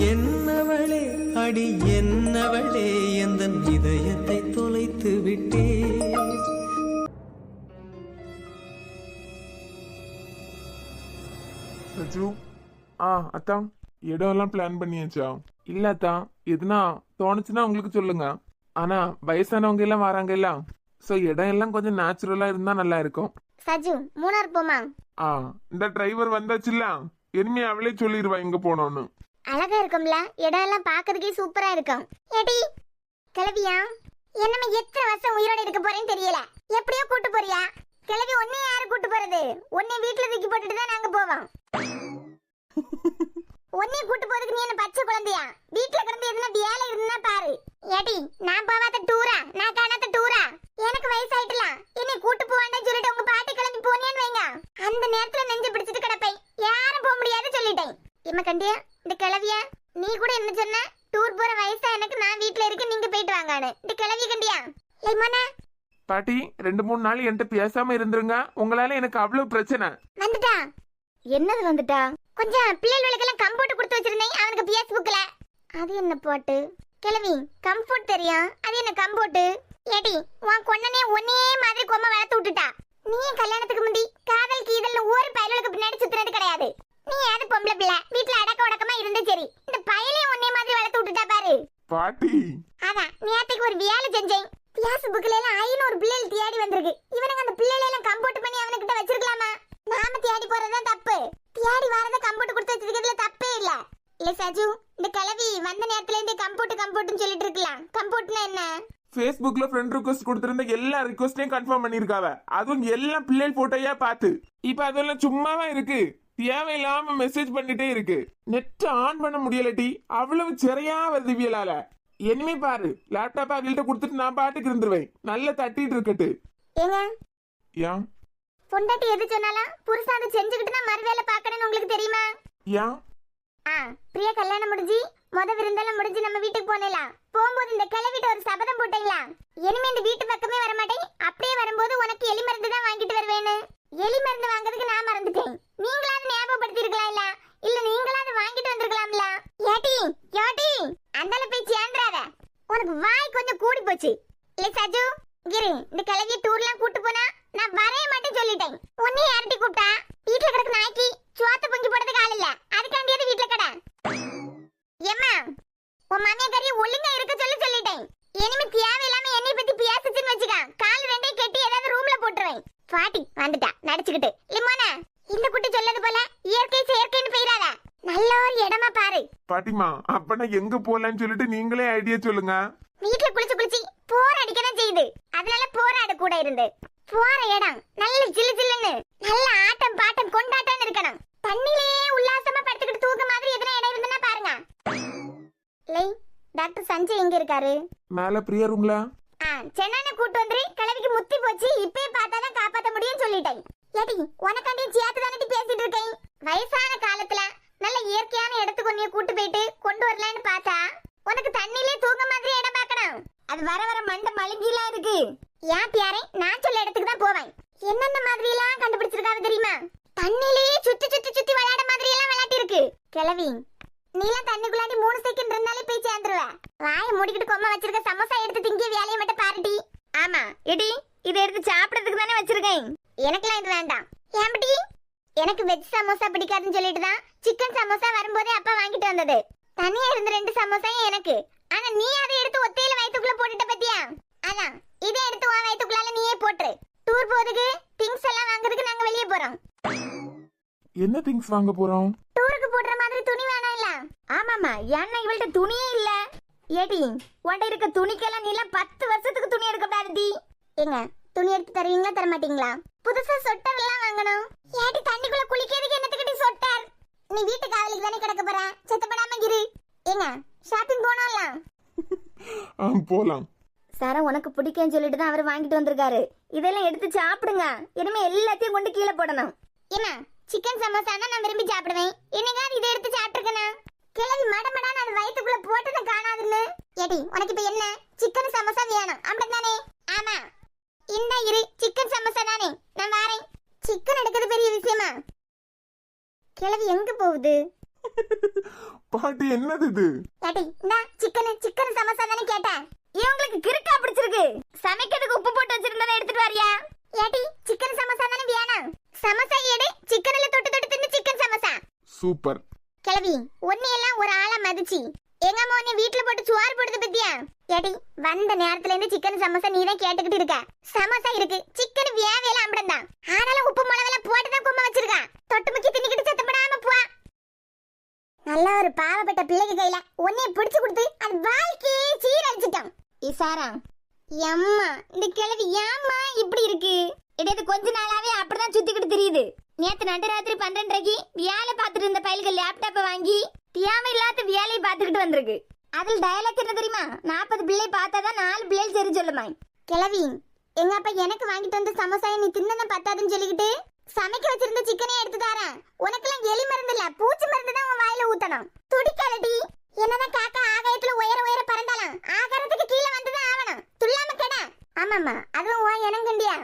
என்னவளே அடி என்னவளே எந்தன் இதயத்தை தொலைத்து விட்டே. சச்சு அத்தான் இடம் எல்லாம் பிளான் பண்ணியாச்சா? இல்ல அத்தான், எதுனா தோணுச்சுன்னா உங்களுக்கு சொல்லுங்க. ஆனா வயசானவங்க எல்லாம் வராங்க இல்ல, சோ இடம் எல்லாம் கொஞ்சம் நேச்சுரலா இருந்தா நல்லா இருக்கும். சஜு மூணார் போமா? இந்த டிரைவர் வந்தாச்சுல்ல, இனிமே அவளே சொல்லிடுவா எங்க போனோம்னு. அழகா இருக்கும்ல, இடம் எல்லாம் பாக்குறதுக்கே சூப்பரா இருக்கும். ஏடி கிளவியா, என்னமே எத்தனை வருஷம் உயிரோட இருக்க போறேன்னு தெரியல, எப்படியோ கூட்டு போறியா? கிளவி ஒன்னே யாரு கூட்டு போறது? ஒன்னே வீட்டுல தூக்கி போட்டுட்டு தான் நாங்க போவோம். ஒன்னே கூட்டு போறதுக்கு நீ என்ன பச்சை குழந்தையா? வீட்டுல கிடந்து எதுனா வேலை இருந்தா பாரு. ஏடி நான் போவாத டூரா, நான் காணாத டூரா? எனக்கு வயசாயிட்டல, என்னை கூட்டு போவான்னு சொல்லிட்டு உங்க பாட்டி கிளம்பி போனேன்னு வைங்க, அந்த நேரத்துல நெஞ்சு பிடிச்சிட்டு கிடப்பேன், யாரும் போக முடியாது சொல்லிட்டேன். இம்ம கண்டியா இந்த கிளவியா, நீ கூட என்ன சொன்ன? டூர் போற வயசா எனக்கு, நான் வீட்டுல இருக்க, நீங்க போயிட்டு வாங்கன்னு. இந்த கிளவி கண்டியா? லைமோனா பாட்டி 2-3 நாள் என்கிட்ட பேசாம இருந்துருங்க, உங்களால எனக்கு அவ்வளவு பிரச்சனை. வந்துட்டா? என்னது வந்துட்டா? கொஞ்சம் பிள்ளைகளுக்கெல்லாம் கம்போர்ட் கொடுத்து வச்சிருந்தேன் அவனுக்கு பேஸ்புக்ல. அது என்ன போட்டு? கிளவி கம்போர்ட் தெரியும், அது என்ன கம்போர்ட்? ஏடி உன் கொன்னனே ஒன்னே மாதிரி கொம்ம வளர்த்து விட்டுட்டா. நீ கல்யாணத்துக்கு முந்தி காதல் கீதல்னு ஒரு பயலுக்கு பின்னாடி சுத்துறது கிடையாது. நீ ஏது பொம்பளை பிள்ளை, வீட்டுல அடக்க உடக்கமா இருந்து சரி, இந்த பயலே ஒன்னே மாதிரி வளர்த்து விட்டுட்டா பாரு. பாட்டி அதான் நேத்துக்கு ஒரு வேலை செஞ்சேன், பேஸ்புக்ல எல்லாம் 500 பிள்ளைகள் தேடி வந்திருக்கு. இவனுக்கு அந்த பிள்ளைகளை எல்லாம் கம்போர்ட் பண்ணி அவனுக்கிட்ட வச்சிருக்கலாமா? நாம தேடி போறதுதான் தப்பு, தேடி வரத கம்போர்ட் கொடுத்து வச்சிருக்கிறதுல தப்பே இல்ல. இல்ல சஜு, இந்த கிளவி வந்த நேரத்துல இருந்து கம்போர்ட்னு சொல்லிட்டு இருக்கலாம். கம்போர்ட்னா என்ன? Facebookல ஃப்ரெண்ட் ரிக்வெஸ்ட் கொடுத்திருந்த எல்லா ரிக்வெஸ்டையும் கன்ஃபார்ம் பண்ணிருக்காவ, அதுவும் எல்லா பிள்ளைகள் போட்டோயா பார்த்து. இப்ப அதெல்லாம் சும்மாவா இருக்கு, தேவையில்லாம மெசேஜ் பண்ணிட்டே இருக்கு. நெட் ஆன் பண்ண முடியலட்டி, அவ்வளவு சிறையா வருது வியலால. இனிமே பாரு, லேப்டாப் அவங்கள்ட்ட கொடுத்துட்டு நான் பாட்டுக்கு இருந்துருவேன், நல்லா தட்டிட்டு இருக்கட்டு. ஏங்க ஏன் பொண்டாட்டி எது சொன்னாலும் புருஷன் அதை செஞ்சுக்கிட்டு தான் மறுவேலை பார்க்கணும்னு உங்களுக்கு தெரியுமா? ஏன் பிரியா கல்யாணம் முடிஞ்சு விருந்தெல்லாம் முடிஞ்சு நம்ம வீட்டுக்கு போனேலாம், போகும்போது இந்த கிளவிட்ட ஒரு சபதம் போட்டீங்களா, இனிமே இந்த வீட்டு பக்கமே வர மாட்டேன், அப்படியே வரும்போது உனக்கு எலி மருந்து தான் வாங்கிட்டு வருவேன்னு. எலி மருந்து வாங்குறதுக்கு நான் மறந்துட்டேன், நீங்களாவது ஞாபகப்படுத்தி இருக்கலாம்ல, இல்ல நீங்களாவது வாங்கிட்டு வந்திருக்கலாம்ல. ஏட்டி ஏட்டி அந்தால போய் சேர்ந்துறாத, உனக்கு வாய் கொஞ்சம் கூடி போச்சு. இல்ல சஜு கிரி, இந்த கிளவிய டூர்லாம் கூட்டு போனா நான் வரவே மாட்டேன் சொல்லிட்டேன். உன்னை யார்ட்டி கூப்பிட்டா? வீட்டுல கிடக்கு நாய்க்கு சோத்த பொங்கி போடுறதுக்கு ஆள் இல்ல, அதுக்காண்டியது வீட்டுல கடை. ஏம்மா உன் மாமியாரியை ஒழுங்கா இருக்க சொல்லிட்டேன். இனிமே தேவையில்லாம என்னை பத்தி பேசுச்சுன்னு வச்சுக்க, கால் ரெண்டையும் கட்டி ஏதாவது ரூம்ல போட்டுருவேன். பாட்டி வந்துட்டா நடிச்சுக்கிட்டு. லிமோனா இந்த குட்டி சொல்லது போல இயற்கை செயற்கைன்னு போயிடாத, நல்ல ஒரு இடமா பாரு. பாட்டிமா, அப்ப நான் எங்க போலான்னு சொல்லிட்டு நீங்களே ஐடியா சொல்லுங்க. வீட்டுல குளிச்சு போர் அடிக்கதான் செய்யுது, அதனால போராட கூட இருந்து போற இடம் நல்ல ஜில்லு ஜில்லுன்னு நல்ல ஆட்டம் பாட்டம் கொண்டாட்டம் இருக்கணும். தண்ணிலேயே உல்லாசமா படுத்துக்கிட்டு தூக்க மாதிரி எதுனா இடம் இருந்துன்னா பாருங்க. லை டாக்டர் சஞ்சய் எங்க இருக்காரு? மேல பிரியா ரூம்ல. சென்னான கூட்டு வந்து கிளவிக்கு முத்தி போச்சு, இப்பே பார்த்தாதான் காப்பாத்த முடியும்னு சொல்லிட்டேன். ஏடி உனக்காண்டி சேர்த்து தானே பேசிட்டு இருக்கேன். வயசான காலத்துல நல்ல இயற்கையான இடத்துக்கு ஒன்னைய கூட்டு போயிட்டு கொண்டு வரலான்னு பார்த்தா உனக்கு தண்ணிலே தூங்க மாதிரி இடம் பார்க்கணும். அது வர வர மண்டை மழுங்கிலாம் இருக்கு. ஏன் பியாரே, நான் சொல்ல இடத்துக்கு தான் போவேன். என்னென்ன மாதிரி எல்லாம் கண்டுபிடிச்சிருக்காங்க தெரியுமா? தண்ணிலேயே சுத்தி விளையாட மாதிரி எல்லாம் விளையாட்டி இருக்கு. கிளவி நீலாம் தண்ணிக்குள்ளாடி 3 செகண்ட் இருந்தாலே போய் சேர்ந்துருவ. வாயை மூடிக்கிட்டு கொம்மா வச்சிருக்க சமோசா எடுத்து திங்க வேலையை மட்டும் பாருடி. ஆமா இடி, இதை எடுத்து சாப்பிடறதுக்கு தானே வச்சிருக்கேன். எனக்குலாம் இது வேண்டாம். ஏம்படி? எனக்கு வெஜ் சமோசா பிடிக்காதுன்னு சொல்லிட்டு தான் சிக்கன் சமோசா வரும்போதே அப்பா வாங்கிட்டு வந்தது. தனியா இருந்த 2 சமோசாயும் எனக்கு. ஆனா நீ அதை எடுத்து ஒத்தையில வயித்துக்குள்ள போட்டுட்ட பத்தியா? அதான் இதை எடுத்து உன் வயித்துக்குள்ளால நீயே போட்டுரு. டூர் போறதுக்கு திங்ஸ் எல்லாம் வாங்குறதுக்கு நாங்க வெளியே போறோம். என்ன திங்ஸ் வாங்க போறோம்? டூருக்கு போடுற மாதிரி துணி வேணாம் இல்ல? ஆமாமா, ஏன்னா இவள்ட்ட துணியே இல்ல. ஏடி உன்ட இருக்க துணிக்கெல்லாம் நீலாம் 10 வருஷத்துக்கு துணி எடுக்க கூடாதுடி. ஏங்க துணி எடுத்து தருவீங்களா தர மாட்டீங்களா? புதுசா சொட்டர் எல்லாம் வாங்கணும். ஏடி தண்ணிக்குள்ள குளிக்கிறதுக்கு என்னத்துக்கிட்டி சொட்டர்? நீ வீட்டு காவலுக்கு தானே கிடக்க போற, செத்தப்படாம இரு. ஏங்க ஷாப்பிங் போனோம்ல? போலாம். சார உனக்கு பிடிக்கும்னு சொல்லிட்டு தான் அவர் வாங்கிட்டு வந்திருக்காரு. இதெல்லாம் எடுத்து சாப்பிடுங்க, இனிமே எல்லாத்தையும் கொண்டு கீழே போடணும். என்ன சிக்கன் சமோசா நான் விரும்பி சாப்பிடுவேன், என்னைக்காவது இதை எடுத்து சாப்பிட்டுருக்கேன். கிளவி மடமடான்னு அது வயிற்றுக்குள்ள போட்டு காணாதுன்னு. ஏடி உனக்கு இப்ப என்ன சிக்கன் சமோசா வேணும் அப்படித்தானே? ஆமா இந்த இரு சிக்கன் சமோசா தானே, நான் வரேன். சிக்கன் எடுக்கிறது பெரிய விஷயமா? கிளவி எங்க போகுது? பாட்டி என்னது இது? ஏடி இந்தா சிக்கன் சமோசா தானே கேட்டேன். இவங்களுக்கு கிறுக்கா பிடிச்சிருக்கு. சமைக்கிறதுக்கு உப்பு போட்டு வச்சிருந்ததை எடுத்துட்டு வரியா? ஏடி சிக்கன் சமோசா தானே வேணும். சமோசா எடு, சிக்கன்ல தொட்டு தொட்டு தின்னு சிக்கன் சமோசா. சூப்பர். கிளவி ஒன்னே எல்லாம் ஒரு ஆளா மதிச்சி எங்க அம்மா உன்னை வீட்டுல போட்டு சுவார் போடுது பத்தியா? ஏடி வந்த நேரத்துல இருந்து சிக்கன் சமோசா நீ தான் கேட்டுக்கிட்டு இருக்க. சமோசா இருக்கு, சிக்கன் வேவேல அம்படம் தான். ஆனாலும் உப்பு மிளகெல்லாம் போட்டு தான் கும்ப வச்சிருக்கா. தொட்டு முக்கி தின்னிக்கிட்டு சத்தப்படாம போ. நல்ல ஒரு பாவப்பட்ட பிள்ளைக்கு கையில உன்னை பிடிச்சு கொடுத்து அது வாழ்க்கையே சீரழிச்சிட்டோம். இசாரா எம்மா இந்த கிழவி ஏம்மா இப்படி இருக்கு? இது கொஞ்ச நாளாவே அப்படிதான் சுத்திக்கிட்டு தெரியுது. நேத்து நடுராத்திரி 12:30க்கு வேலை பார்த்துட்டு இருந்த பையல்கள் லேப்டாப்பை வாங்கி தேவையில்லாத வேலையை பார்த்துக்கிட்டு வந்திருக்கு. அதில் டயலாக் என்ன தெரியுமா? 40 பிள்ளை பார்த்தாதான் 4 பிள்ளைகள் சரி சொல்லுமா. கிழவி எங்க அப்பா எனக்கு வாங்கிட்டு வந்த சமோசாயை நீ தின்னதான் பத்தாதுன்னு சொல்லிக்கிட்டு சமைக்க வச்சிருந்த சிக்கனே எடுத்து தாரேன். உனக்கெல்லாம் எலி மருந்து இல்ல பூச்சி மருந்து தான் உன் வாயில ஊத்தணும். துடிக்காதடி. என்னதான் காக்கா ஆகாயத்துல உயர உயர பறந்தாலும் ஆகாரத்துக்கு கீழே வந்துதான் ஆவணும். துள்ளாம கெட. ஆமாமா அதுவும் உன் இனங்கண்டியா.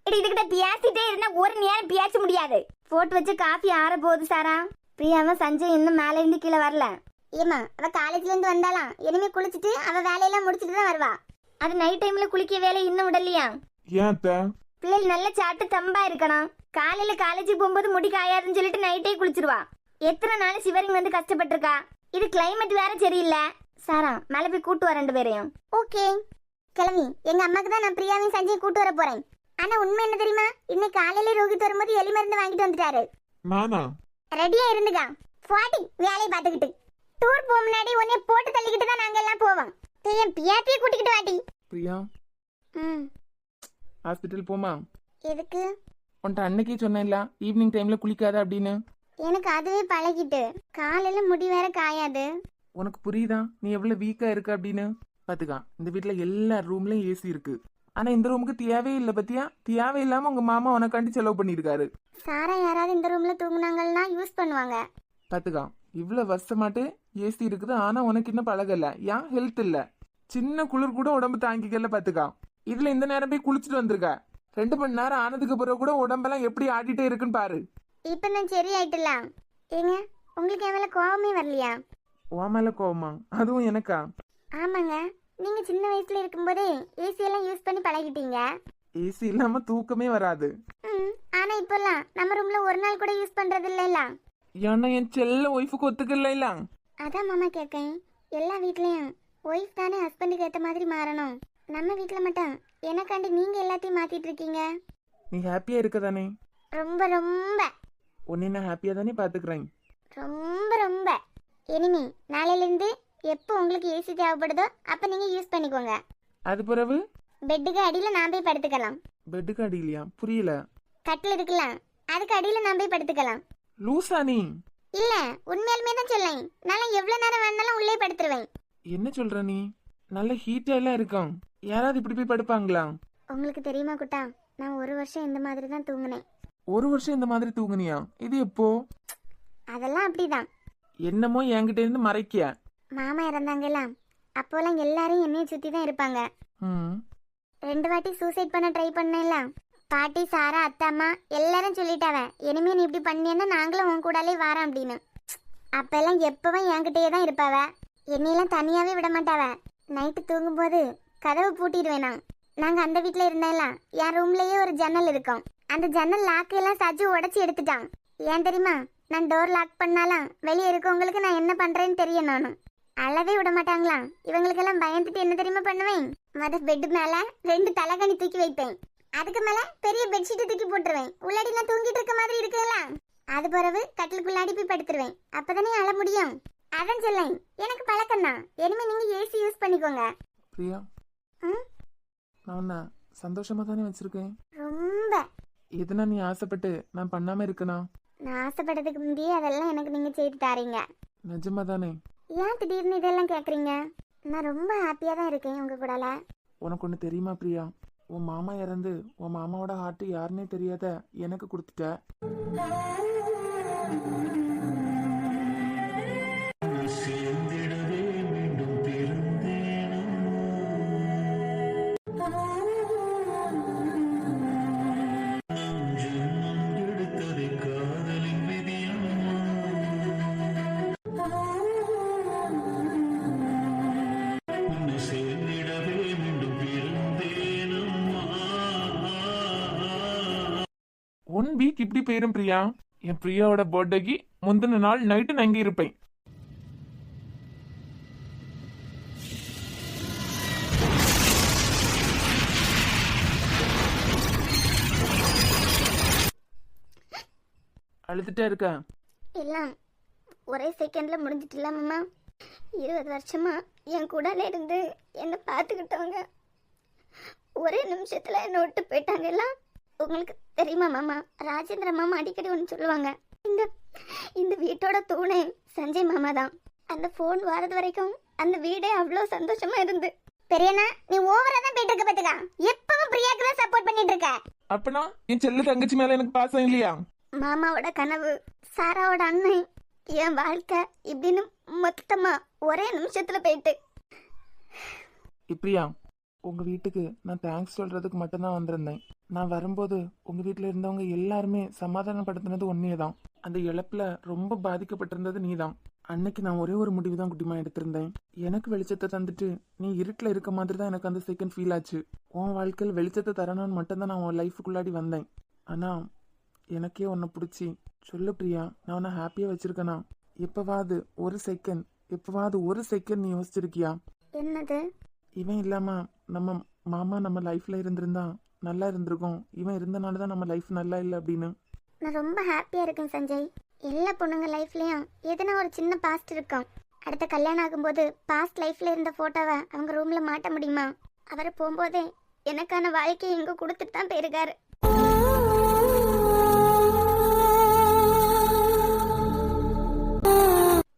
இதுகிட்ட பியாசிட்டே இருந்தா ஒரு நேரம் பியாச முடியாது. போட்டு வச்சு காஃபி ஆற போகுது சாரா. பிரியாவும் சஞ்சய் இன்னும் மேல இருந்து கீழே வரல. ஏமா அவ காலேஜ்ல இருந்து வந்தாலாம். இனிமே குளிச்சுட்டு அவ வேலையெல்லாம் முடிச்சிட்டு தான் வருவா. அது நைட் டைம்ல குளிக்க வேலை இன்னும் விடலையா? ஏன் பிள்ளைகள் நல்ல சாட்டு தம்பா இருக்கணும். காலையில காலேஜுக்கு போகும்போது முடி காயாதுன்னு சொல்லிட்டு நைட்டே குளிச்சிருவா. எத்தனை நாள் சிவரிங் வந்து கஷ்டப்பட்டிருக்கா. இது கிளைமேட் வேற சரியில்லை. சாரா மேல போய் கூட்டு வர 2 பேரையும். ஓகே கிளம்பி. எங்க அம்மாக்கு தான் நான் பிரியாவையும் சஞ்சய் கூட்டு வர போறேன். ஆனா உண்மை என்ன தெரியுமா? இன்னைக்கு காலையில ரோஹித் வரும்போது எலி மருந்து வாங்கிட்டு வந்துட்டாரு. நானா? ரெடியா இருந்துக்கா. பாட்டி வேலையை பார்த்துக்கிட்டு டூர் போக முன்னாடி உன்னை போட்டு தள்ளிக்கிட்டு தான் நாங்க எல்லாம் போவோம். என் பியாத்தியை கூட்டிக்கிட்டு வாட்டி. பிரியா ஹாஸ்பிட்டல் போமா? எதுக்கு? உன்ட்ட அன்னைக்கே சொன்னேன்ல ஈவினிங் டைம்ல குளிக்காத அப்படின்னு. எனக்கு அதுவே பழகிட்டு. காலையில முடி வேற காயாது. உனக்கு புரியுதா நீ எவ்வளவு வீக்கா இருக்க அப்படின்னு? பாத்துக்கா இந்த வீட்டுல எல்லா ரூம்லயும் ஏசி இருக்கு. ஆனா இந்த ரூமுக்கு தேவையே இல்ல பத்தியா? தேவையில்லாம உங்க மாமா உனக்காண்டி செலவு பண்ணிருக்காரு. சாரா யாராவது இந்த ரூம்ல தூங்குனாங்கன்னா யூஸ் பண்ணுவாங்க. பாத்துக்கா இவ்வளவு வருஷமாட்டு ஏசி இருக்குது. ஆனா உனக்கு இன்னும் பழகல. ஏன் ஹெல்த் இல்ல. சின்ன குளிர் கூட உடம்பு தாங்கிக்கல. பாத்துக்கா இதுல இந்த நேரம் போய் குளிச்சுட்டு வந்திருக்க. 2 மணி நேரம் ஆனதுக்கு பிறகு கூட உடம்பெல்லாம் எப்படி ஆடிட்டே இருக்குன்னு பாரு. இப்ப நான் சரி ஆயிட்டலாம். ஏங்க உங்களுக்கு என் மேல கோவமே வரலையா? உன் மேல கோவமா? அதுவும் எனக்கா? ஆமாங்க. நீங்க சின்ன வயசுல இருக்கும்போதே ஏசி எல்லாம் யூஸ் பண்ணி பழகிட்டீங்க. ஏசி இல்லாம தூக்கமே வராது. ஆனா இப்பெல்லாம் நம்ம ரூம்ல ஒரு நாள் கூட யூஸ் பண்றது இல்ல. ஏன்னா என் செல்ல ஒய்ஃபுக்கு ஒத்துக்கல இல்ல. அதான் மாமா கேட்கேன். எல்லா வீட்லயும் ஒய்ஃப் தானே ஹஸ்பண்டுக்கு ஏத்த மாதிரி மாறணும். நம்ம வீட்ல மட்டும் எனக்காண்டி நீங்க எல்லாத்தையும் மாத்திட்டு இருக்கீங்க. நீ ஹாப்பியா இருக்க தானே? ரொம்ப ரொம்ப. உன்னை நான் ஹாப்பியா தானே பாத்துக்கிறேன். ரொம்ப ரொம்ப. இனிமே நாளையில இருந்து எப்போ உங்களுக்கு ஏசி தேவைப்படுதோ அப்ப நீங்க யூஸ் பண்ணிக்கோங்க. அது பிறகு பெட்டுக்கு அடியில நான் போய் படுத்துக்கலாம். பெட்டுக்கு அடியிலையா? புரியல. கட்டில் இருக்கலாம், அதுக்கு அடியில நான் போய் படுத்துக்கலாம். லூசா நீ? இல்ல உண்மையாலுமே தான் சொல்லேன். நான் எவ்வளவு நேரம் வேணாலும் உள்ளே படுத்துருவேன். என்ன சொல்ற நீ? நல்ல ஹீட்டா எல்லாம் இருக்கும். யாராவது இப்படி போய் படுப்பாங்களா? உங்களுக்கு தெரியுமா குட்டா, நான் 1 வருஷம் இந்த மாதிரி தான் தூங்குனேன். 1 வருஷம் இந்த மாதிரி தூங்குனியா? இது எப்போ? அதெல்லாம் அப்படிதான். என்னமோ என்கிட்ட இருந்து மறைக்கிய. மாமா இறந்தாங்கல்ல, அப்போலாம் எல்லாரும் என்னைய சுத்தி தான் இருப்பாங்க. 2 வாட்டி சூசைட் பண்ண ட்ரை பண்ணேன்ல. பாட்டி, சாரா, அத்தா, அம்மா எல்லாரும் சொல்லிட்டாவ, இனிமே நீ இப்படி பண்ணியன்னா நாங்களும் உன் கூடாலே வாரோம் அப்படின்னு. அப்பெல்லாம் எப்பவும் என்கிட்டயே தான் இருப்பாவ. என்னையெல்லாம் தனியாவே விட மாட்டாவ. நைட்டு தூங்கும்போது கதவு பூட்டிடுவேனா. நாங்க அந்த வீட்டுல இருந்தேன்ல, என் ரூம்லயே ஒரு ஜன்னல் இருக்கும். அந்த ஜன்னல் லாக்கு எல்லாம் சஜு உடைச்சி எடுத்துட்டான். ஏன் தெரியுமா? நான் டோர் லாக் பண்ணாலாம் வெளியே இருக்கவங்களுக்கு நான் என்ன பண்றேன்னு தெரியும். நானும் அளவே விட மாட்டாங்களா. இவங்களுக்கெல்லாம் பயந்துட்டு என்ன தெரியுமா பண்ணுவேன்? பெட் மேல 2 தலைகணி தூக்கி வைப்பேன். அதுக்கு மேல பெரிய பெட்ஷீட் தூக்கி போட்டுருவேன். உள்ளாடி நான் தூங்கிட்டு இருக்க மாதிரி இருக்குல்ல, அது பிறகு கட்டிலுக்குள்ளாடி போய் படுத்துருவேன். அப்பதானே அழ முடியும். அதான் சொல்லேன், எனக்கு பழக்கம் தான். இனிமே நீங்க ஏசி யூஸ் பண்ணிக்கோங்க. பிரியா, நான் உன்னை சந்தோஷமா தானே வச்சிருக்கேன். ரொம்ப. எதுனா நீ ஆசைப்பட்டு நான் பண்ணாம இருக்கனா? நான் ஆசைப்பட்டதுக்கு முந்தையே அதெல்லாம் எனக்கு நீங்க செய்து தாரீங்க. நிஜமா தானே? ஏன் திடீர்னு இதெல்லாம் கேக்குறீங்க? நான் ரொம்ப ஹாப்பியா தான் இருக்கேன் உங்க கூடல. உனக்கு ஒண்ணு தெரியுமா பிரியா? உன் மாமா இறந்து உன் மாமாவோட ஹார்ட் யாருன்னே தெரியாத எனக்கு கொடுத்துட்ட. 1 வீக் இப்படி போயிரும் பிரியா. என் பிரியாவோட பர்த்டேக்கு முந்தின நாள் நைட்டு நான் இங்க இருப்பேன். அழுதுட்டே இருக்க? எல்லாம் ஒரே செகண்ட்ல முடிஞ்சிட்டுல மாமா. 20 வருஷமா என் கூடல இருந்து என்னை பார்த்துக்கிட்டவங்க ஒரே நிமிஷத்துல என்னை விட்டு போயிட்டாங்க. எல்லாம் உங்களுக்கு தெரியுமா மாமா? ராஜேந்திர மாமா அடிக்கடி ஒன்று சொல்லுவாங்க, இந்த இந்த வீட்டோட தூணே சஞ்சய் மாமா தான். அந்த ஃபோன் வரது வரைக்கும் அந்த வீடே அவ்வளோ சந்தோஷமா இருந்து. பெரியண்ணா நீ ஓவரா தான் போயிட்டு இருக்க பாத்துக்கா. எப்பவும் பிரியாக்கு தான் சப்போர்ட் பண்ணிட்டு இருக்க. அப்பனா என் செல்ல தங்கச்சி மேல எனக்கு பாசம் இல்லையா? மாமாவோட கனவு, சாராவோட அண்ணன், என் வாழ்க்கை இப்படின்னு மொத்தமா ஒரே நிமிஷத்துல போயிட்டு. பிரியா, உங்க வீட்டுக்கு நான் தேங்க்ஸ் சொல்றதுக்கு மட்டும்தான் வந்திருந்தேன். நான் வரும்போது உங்க வீட்டுல இருந்தவங்க எல்லாருமே சமாதானப்படுத்தினது ஒன்னேதான். அந்த இழப்புல ரொம்ப பாதிக்கப்பட்டிருந்தது நீதான். அன்னைக்கு நான் ஒரே ஒரு முடிவு தான் குட்டிமா எடுத்திருந்தேன். எனக்கு வெளிச்சத்தை தந்துட்டு நீ இருட்டுல இருக்க மாதிரி தான் எனக்கு அந்த செகண்ட் ஃபீல் ஆச்சு. உன் வாழ்க்கையில் வெளிச்சத்தை தரணும்னு மட்டும்தான் நான் உன் லைஃபுக்குள்ளாடி வந்தேன். ஆனா எனக்கே உன்னை பிடிச்சி. சொல்லு பிரியா, நான் உன்னை ஹாப்பியா வச்சிருக்கேனா? எப்பவாவது ஒரு செகண்ட் நீ யோசிச்சிருக்கியா? என்னது? இவன் இல்லாம நம்ம மாமா நம்ம லைஃப்ல இருந்திருந்தா நல்லா இருந்திருக்கும். இவன் இருந்தனாலதான் நம்ம லைஃப் நல்லா இல்லை அப்படின்னு. நான் ரொம்ப ஹாப்பியா இருக்கேன் சஞ்சய். எல்லா பொண்ணுங்க லைஃப்லயும் எதுனா ஒரு சின்ன பாஸ்ட் இருக்கும். அடுத்த கல்யாணம் ஆகும்போது பாஸ்ட் லைஃப்ல இருந்த போட்டோவை அவங்க ரூம்ல மாட்ட முடியுமா? அவர் போகும்போதே எனக்கான வாழ்க்கையை இங்க கொடுத்துட்டு தான் போயிருக்காரு.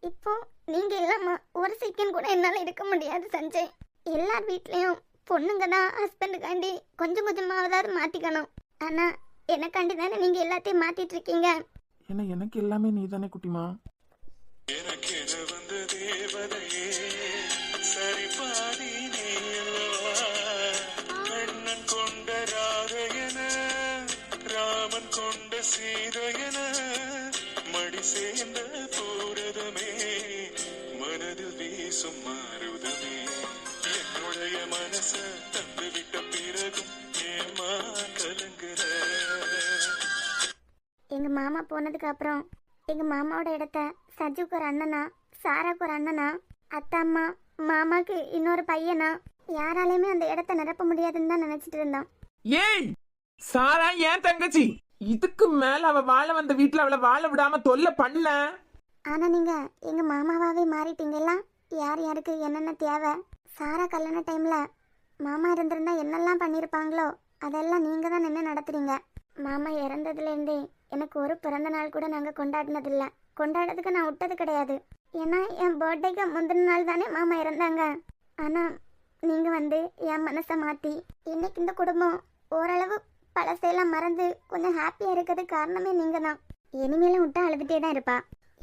இப்போ நீங்க இல்லாம ஒரு செகண்ட் கூட என்னால இருக்க முடியாது சஞ்சய். எல்லார் வீட்லயும் பொண்ணுங்க தான் ஹஸ்பண்டுக்காண்டி கொஞ்சம் கொஞ்சமாவதாவது மாத்திக்கணும். ஆனா எனக்காண்டி தானே நீங்க எல்லாத்தையும் மாத்திட்டு இருக்கீங்க. ஏன்னா எனக்கு எல்லாமே நீ தானே குட்டிமா. ராமன் கொண்ட சீதையன மடி சேர்ந்த பூரதமே மனதில் வீசும் மாறுதமே என்னுடைய மனச தந்து விட்ட பிறகும் ஏமா கலங்குற. எங்க மாமா போனதுக்கு அப்புறம் எங்க மாமாவோட இடத்த சஜுக்கு ஒரு அண்ணனா, சாராக்கு ஒரு அண்ணனா, அத்தா அம்மா மாமாக்கு இன்னொரு பையனா, யாராலையுமே அந்த இடத்த நிரப்ப முடியாதுன்னு தான் நினைச்சிட்டு இருந்தோம். ஏய் சாரா ஏன் தங்கச்சி, இதுக்கு மேல அவ வாழ வந்த வீட்டுல அவளை வாழ விடாம தொல்லை பண்ண. ஆனா நீங்க எங்க மாமாவாவே மாறிட்டீங்கல்ல. யார் யாருக்கு என்னென்ன தேவை. சாரா கல்யாண டைம்ல மாமா இருந்திருந்தா என்னெல்லாம் பண்ணிருப்பாங்களோ அதெல்லாம் நீங்க தான் நின்று நடத்துறீங்க. மாமா இறந்ததுல இருந்தே எனக்கு ஒரு பிறந்த நாள் கூட நாங்க கொண்டாடினதில்ல. கொண்டாடுறதுக்கு நான் விட்டது கிடையாது. ஏன்னா என் பர்த்டேக்கு முந்தின நாள் தானே மாமா இறந்தாங்க. ஆனா நீங்க வந்து என் மனசை மாத்தி இன்னைக்கு இந்த குடும்பம் ஓரளவு பழசையெல்லாம் மறந்து கொஞ்சம் ஹாப்பியா இருக்கிறது காரணமே நீங்க தான். இனிமேலும் விட்டா அழுதுட்டே தான் இருப்பா.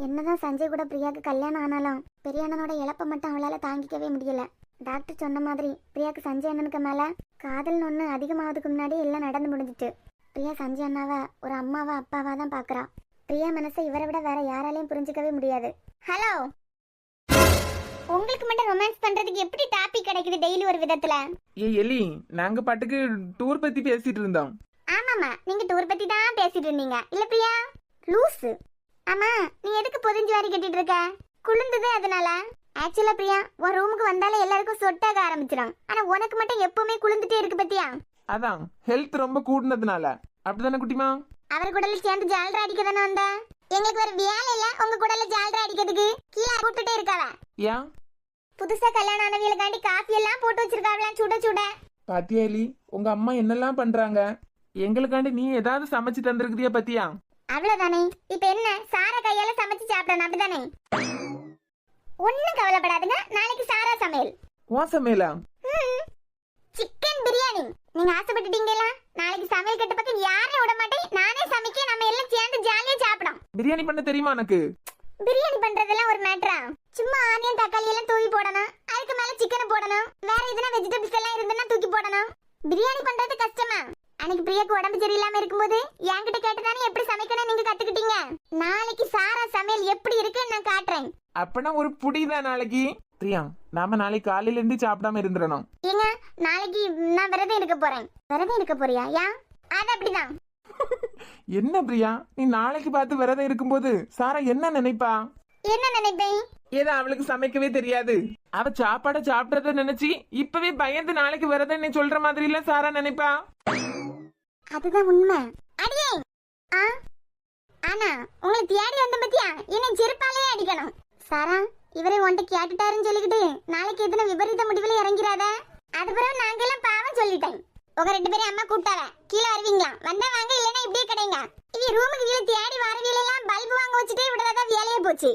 என்னதான் சஞ்சய் கூட பிரியாக்கு கல்யாணம் ஆனாலும் பெரிய அண்ணனோட இழப்பை மட்டும் அவளால தாங்கிக்கவே முடியல. டாக்டர் சொன்ன மாதிரி பிரியாக்கு சஞ்சய் அண்ணனுக்கு மேல காதல்னு ஒண்ணு அதிகமாவதுக்கு முன்னாடி எல்லாம் நடந்து முடிஞ்சிட்டு. பிரியா சஞ்சய் அண்ணாவை ஒரு அம்மாவா அப்பாவா தான் பாக்குறா. பிரியா மனசை இவரை விட வேற யாராலையும் புரிஞ்சுக்கவே முடியாது. ஹலோ, உங்களுக்கு மட்டும் ரொமான்ஸ் பண்றதுக்கு எப்படி டாபிக் கிடைக்குது டெய்லி ஒரு விதத்துல? ஏ எலி, நாங்க பாட்டுக்கு டூர் பத்தி பேசிட்டு இருந்தோம். ஆமாமா, நீங்க டூர் பத்தி தான் பேசிட்டு இருந்தீங்க இல்ல பிரியா? லூசு. ஆமா, நீ எதுக்கு பொதிஞ்சு வாரி கட்டிட்டு இருக்க? குளிர்ந்தது அதனால. ஆக்சுவலா பிரியா, உன் ரூமுக்கு வந்தாலே எல்லாருக்கும் சொட்டாக ஆரம்பிச்சிடும். ஆனா உனக்கு மட்டும் எப்பவுமே குளிர்ந்துட்டே இருக்கு பத்தியா? அதான் ஹெல்த் ரொம்ப கூடுனதுனால. அப்படிதானே குட்டிமா? அவர் கூடல சேர்ந்து ஜால்ரா அடிக்க தானே வந்த. எங்களுக்கு வேற வேலை இல்ல உங்க கூடல ஜால்ரா அடிக்கிறதுக்கு. கீழே கூப்பிட்டுட்டே இருக்காவ. ஏன்? புதுசா கல்யாணம் ஆனவங்களுக்காண்டி காஃபி எல்லாம் போட்டு வச்சிருக்காவலாம் சுட சுட. பாத்தியா எலி, உங்க அம்மா என்னெல்லாம் பண்றாங்க. எங்களுக்காண்டி நீ ஏதாவது சமைச்சு தந்திருக்கிறியா பத்தியா? அவ்வளவுதானே. இப்ப என்ன சாரா கையால சமைச்சு சாப்பிடணும் அப்படிதானே? ஒண்ணும் கவலைப்படாதுங்க, நாளைக்கு சாரா சமையல். உன் சமையலா? சிக்கன் பிரியாணி. நீங்க ஆசைப்பட்டுட்டீங்களா? நாளைக்கு சமையல் கட்ட பக்கம் யாரையும் விட மாட்டேன். நானே சமைக்க, நம்ம எல்லாம் சேர்ந்து ஜாலியா சாப்பிடும். பிரியாணி பண்ண தெரியுமா உனக்கு? பிரியாணி பண்றதெல்லாம் ஒரு மேட்டரா? சும்மா ஆனியன் தக்காளி எல்லாம் தூவி போடணும், அதுக்கு மேல சிக்கன் போடணும், வேற எதுனா வெஜிடபிள்ஸ் எல்லாம் இருந்தனா தூக்கி போடணும். பிரியாணி பண்றது கஷ்டமா? அன்னைக்கு பிரியாக்கு உடம்பு சரியில்லாம இருக்கும்போது என்கிட்ட கேட்டுதானே எப்படி சமைக்கணும் நீங்க கத்துக்கிட்டீங்க. நாளைக்கு சாரா சமையல் எப்படி இருக்குன்னு நான் காட்டுறேன். அப்பனா ஒரு புடிதான் நாளைக்கு. பிரியா, நாம நாளைக்கு காலையில இருந்து சாப்பிடாம இருந்துடணும். ஏங்க, நாளைக்கு நான் விரதம் இருக்க போறேன். விரதம் இருக்க போறியா? யா, அது அப்படிதான். என்ன பிரியா, நீ நாளைக்கு பார்த்து விரதம் இருக்கும்போது சாரா என்ன நினைப்பா? என்ன நினைப்பேன்? ஏதோ அவளுக்கு சமைக்கவே தெரியாது, அவ சாப்பாட சாப்பிடறத நினைச்சு இப்பவே பயந்து நாளைக்கு விரதம் நீ சொல்ற மாதிரி இல்ல சாரா நினைப்பா. அதுதான் உண்மை. அடியே ஆனா உங்களை தேடி வந்த பத்தியா என்னை செருப்பாலே அடிக்கணும். சாரா, இவரை உன்கிட்ட கேட்டுட்டாருன்னு சொல்லிக்கிட்டு நாளைக்கு எத்தனை விபரீத முடிவுல இறங்கிறாத. அது பிறகு நாங்க எல்லாம் பாவம் சொல்லிட்டேன். உங்க 2 பேரும் அம்மா கூப்பிட்டாவ, கீழே வருவீங்களா? வந்தா வாங்க, இல்லைன்னா இப்படியே கிடைங்க. இவ ரூமுக்கு கீழே தேடி வரவியல எல்லாம் பல்பு வாங்க வச்சுட்டே விடுறதா வேலையே போச்சு.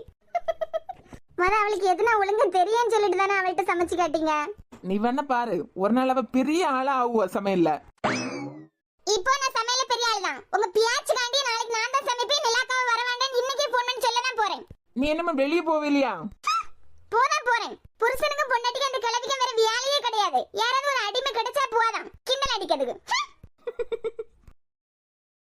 அவளுக்கு எதுனா ஒழுங்கா தெரியும்னு சொல்லிட்டு தானே அவள்கிட்ட சமைச்சு காட்டீங்க. நீ வேணா பாரு, ஒரு நாள் அவ பெரிய ஆளா ஆகுவ சமையல்ல. இப்போ நான் சமையல பெரிய ஆள் தான். உங்க பியாச்சுக்காண்டி நாளைக்கு நான் தான் சமைப்பேன். நிலாக்காவை வர வேண்டாம் இன்னைக்கே போன் பண்ணி சொல்ல தான் போறேன். நீ என்னமா வெளியே போவில்லையா? போறேன். புருஷனுக்கும் பொண்டாட்டிக்கும் அந்த கிழவிக்கும் வேற வேலையே கிடையாது. யாராவது ஒரு அடிமை கிடைச்சா போதும் கிண்டல் அடிக்கிறதுக்கு.